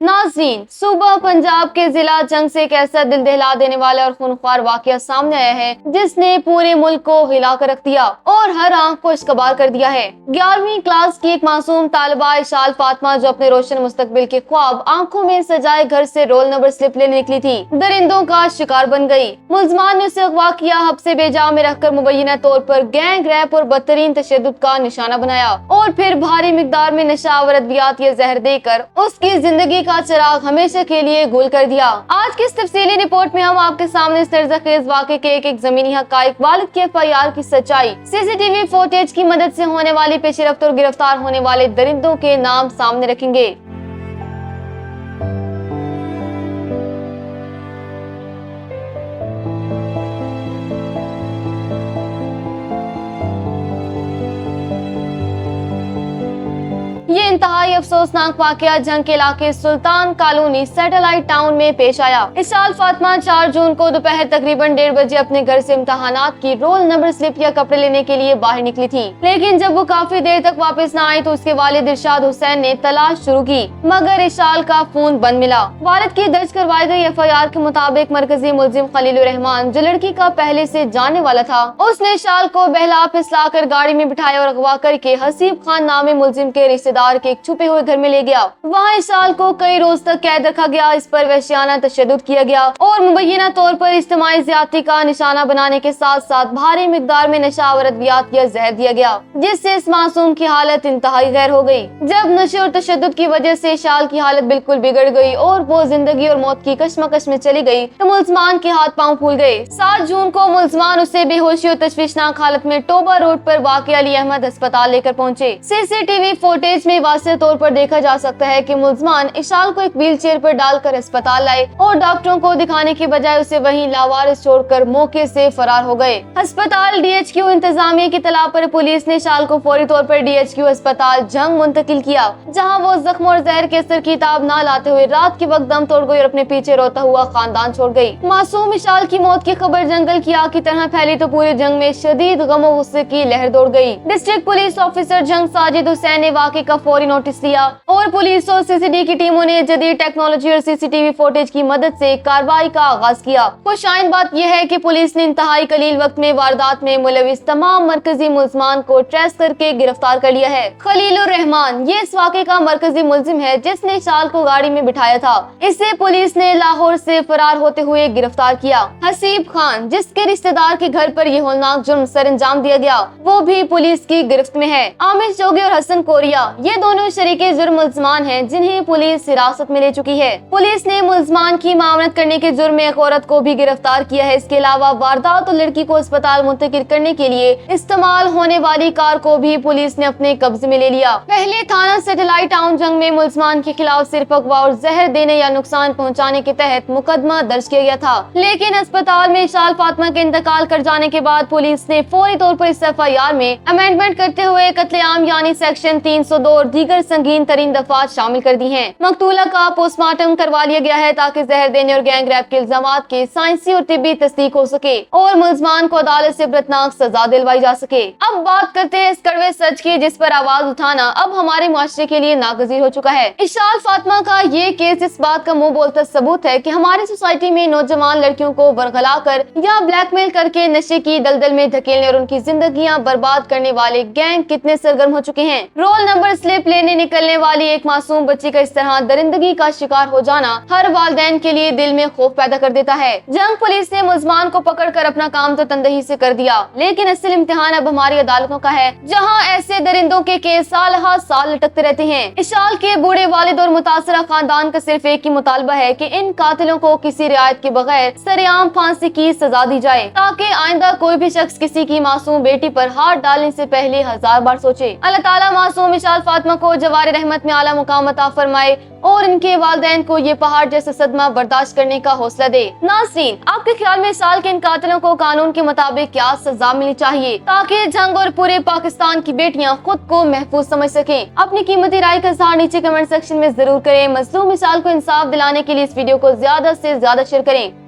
नाज़रीन, सूबा पंजाब के जिला जंग से एक ऐसा दिल दहला देने वाला और खूनख्वार वाकया सामने आया है जिसने पूरे मुल्क को हिला कर रख दिया और हर आंख को इश्कबार कर दिया है। 11वीं क्लास की एक मासूम तालिबा इशाल फातिमा जो अपने रोशन मुस्तकबिल के ख्वाब आंखों में सजाए घर से रोल नंबर स्लिप लेने निकली थी, दरिंदों का शिकार बन गई। मुलजमान ने उसे अगवा किया, हब्से बेजा में रखकर मुबैना तौर पर गैंग रैप और बदतरीन तशद्दुद का निशाना बनाया और फिर भारी मिकदार में नशा और अद्वियात या जहर देकर उसकी जिंदगी का चिराग हमेशा के लिए गुल कर दिया। आज की इस तफसीली रिपोर्ट में हम आपके सामने इस तर्ज़-ए-खेज़ वाक़े के एक ज़मीनी हक़ाइक़, वालिद के FIR की सच्चाई, CCTV फुटेज की मदद से होने वाली पेशरफ्त और गिरफ्तार होने वाले दरिंदों के नाम सामने रखेंगे। ये इंतहाई अफसोसनाक वाकया जंग के इलाके सुल्तान कॉलोनी सैटेलाइट टाउन में पेश आया। इशाल फातिमा 4 जून को दोपहर तकरीबन 1:30 बजे अपने घर से इम्तहानात की रोल नंबर स्लिप या कपड़े लेने के लिए बाहर निकली थी, लेकिन जब वो काफी देर तक वापस न आई तो उसके वालिद इरशाद हुसैन ने तलाश शुरू की, मगर इशाल का फोन बंद मिला। वालिद की दर्ज करवाई गई FIR के मुताबिक मरकजी मुलजिम खलीलुर रहमान, जो लड़की का पहले से जानने वाला था, उसने इशाल को बहला फिसला कर गाड़ी में बिठाया और अगवा करके हसीब खान नामी मुलजिम के रिश्तेदार के एक छुपे हुए घर में ले गया। वहाँ इशाल को कई रोज तक कैद रखा गया, इस पर वहशियाना तशद्दुद किया गया और मुबैना तौर पर इज्तिमाई ज़्यादती का निशाना बनाने के साथ साथ भारी मिकदार में नशा और अद्वियात या जहर दिया गया, जिससे इस मासूम की हालत इंतहाई गैर हो गई। जब नशे और तशद्दुद की वजह से इशाल की हालत बिल्कुल बिगड़ गई और वो जिंदगी और मौत की कशमकश में चली गई तो मुलजमान के हाथ पांव फूल गए। 7 जून को मुलजमान उसे बेहोशी और तशवीशनाक हालत में टोबा रोड पर वाक़ अली अहमद अस्पताल लेकर पहुँचे। CCTV फुटेज में वाज़ेह तौर पर देखा जा सकता है कि मुलजमान इशाल को एक व्हील चेयर पर डालकर अस्पताल लाए और डॉक्टरों को दिखाने के बजाय उसे वहीं लावारिस छोड़कर मौके से फरार हो गए। अस्पताल DHQ इंतजामिया की तलब पर पुलिस ने इशाल को फौरी तौर पर DHQ अस्पताल जंग मुंतकिल किया, जहां वो जख्म और जहर के असर की ताब न लाते हुए रात के वक्त दम तोड़ गई और अपने पीछे रोता हुआ खानदान छोड़ गई। मासूम इशाल की मौत की खबर जंगल की आग की तरह फैली तो पूरे जंग में शदीद गम और गुस्से की लहर दौड़ गई। डिस्ट्रिक्ट पुलिस ऑफिसर जंग साजिद हुसैन ने वाक़े का फौरी नोटिस लिया और पुलिस और CCTV की टीमों ने जदीद टेक्नोलॉजी और CCTV फुटेज की मदद से कार्रवाई का आगाज किया। खुशाइन बात यह है कि पुलिस ने इंतहाई कलील वक्त में वारदात में मुलविस तमाम मरकजी मुलजमान को ट्रेस करके गिरफ्तार कर लिया है। खलीलुर रहमान ये इस वाक़े का मरकजी मुलजिम है जिसने इशाल को गाड़ी में बिठाया था। इसे पुलिस ने लाहौर से फरार होते हुए गिरफ्तार किया। हसीब खान जिसके रिश्तेदार के घर पर यह होलनाक जुर्म सर अंजाम दिया गया, वो भी पुलिस की गिरफ्त में है। आमिश जोगी और हसन कोरिया ये दोनों शरीके जुर्म मुलजमान हैं जिन्हें पुलिस हिरासत में ले चुकी है। पुलिस ने मुलजमान की मामलत करने के जुर्म में एक औरत को भी गिरफ्तार किया है। इसके अलावा वारदात और लड़की को अस्पताल मुंतकिल करने के लिए इस्तेमाल होने वाली कार को भी पुलिस ने अपने कब्जे में ले लिया। पहले थाना सैटेलाइट टाउन जंग में मुलजमान के खिलाफ सिर्फ अगवा और जहर देने या नुकसान पहुँचाने के तहत मुकदमा दर्ज किया गया था, लेकिन अस्पताल में इशाल फातिमा के इंतकाल कर जाने के बाद पुलिस ने फौरी तौर पर इस FIR में अमेंडमेंट करते हुए कत्लेआम यानी सेक्शन 302 और दीगर संगीन तरीन दफात शामिल कर दी हैं। मकतूला का पोस्टमार्टम करवा लिया गया है ताकि जहर देने और गैंग रैप के इल्जामात की साइंसी और तिब्बी तस्दीक हो सके और मुलजमान को अदालत से इबरतनाक सजा दिलवाई जा सके। अब बात करते हैं इस कड़वे सच की जिस पर आवाज उठाना अब हमारे मुआशरे के लिए नागजीर हो चुका है। इशाल फातिमा का ये केस इस बात का मुंह बोलता सबूत है कि हमारी सोसाइटी में नौजवान लड़कियों को बरगला कर या ब्लैकमेल करके नशे की दलदल में धकेलने और उनकी जिंदगियां बर्बाद करने वाले गैंग कितने सरगर्म हो चुके हैं। रोल नंबर स्लिप लेने निकलने वाली एक मासूम बच्ची का इस तरह दरिंदगी का शिकार हो जाना हर वालिदैन के लिए दिल में खौफ पैदा कर देता है। जंग पुलिस ने मुलजमान को पकड़कर अपना काम तो तंदही से कर दिया, लेकिन असल इम्तिहान अब हमारी अदालतों का है, जहां ऐसे दरिंदों के केस साल हर साल लटकते रहते हैं। इशाल के बूढ़े वालिद और मुतासरा खानदान का सिर्फ एक ही मुतालबा है कि इन कातिलों को किसी रियायत के बगैर सरेआम फांसी की सजा दी जाए, ताकि आइंदा कोई भी शख्स किसी की मासूम बेटी पर हाथ डालने से पहले 1000 बार सोचे। अल्लाह ताला मासूम इशाल फातिमा को जवार रहमत में आला मुकाम अता फरमाए और इनके वालिदैन को ये पहाड़ जैसा सदमा बर्दाश्त करने का हौसला दे। नाज़रीन, आपके ख्याल में इशाल के इन कातिलों को कानून के मुताबिक क्या सजा मिलनी चाहिए ताकि जंग और पूरे पाकिस्तान की बेटियां खुद को महफूज समझ सकें? अपनी कीमती राय का इज़हार नीचे कमेंट सेक्शन में जरूर करें। मजलूम इशाल को इंसाफ दिलाने के लिए इस वीडियो को ज्यादा से ज्यादा शेयर करें।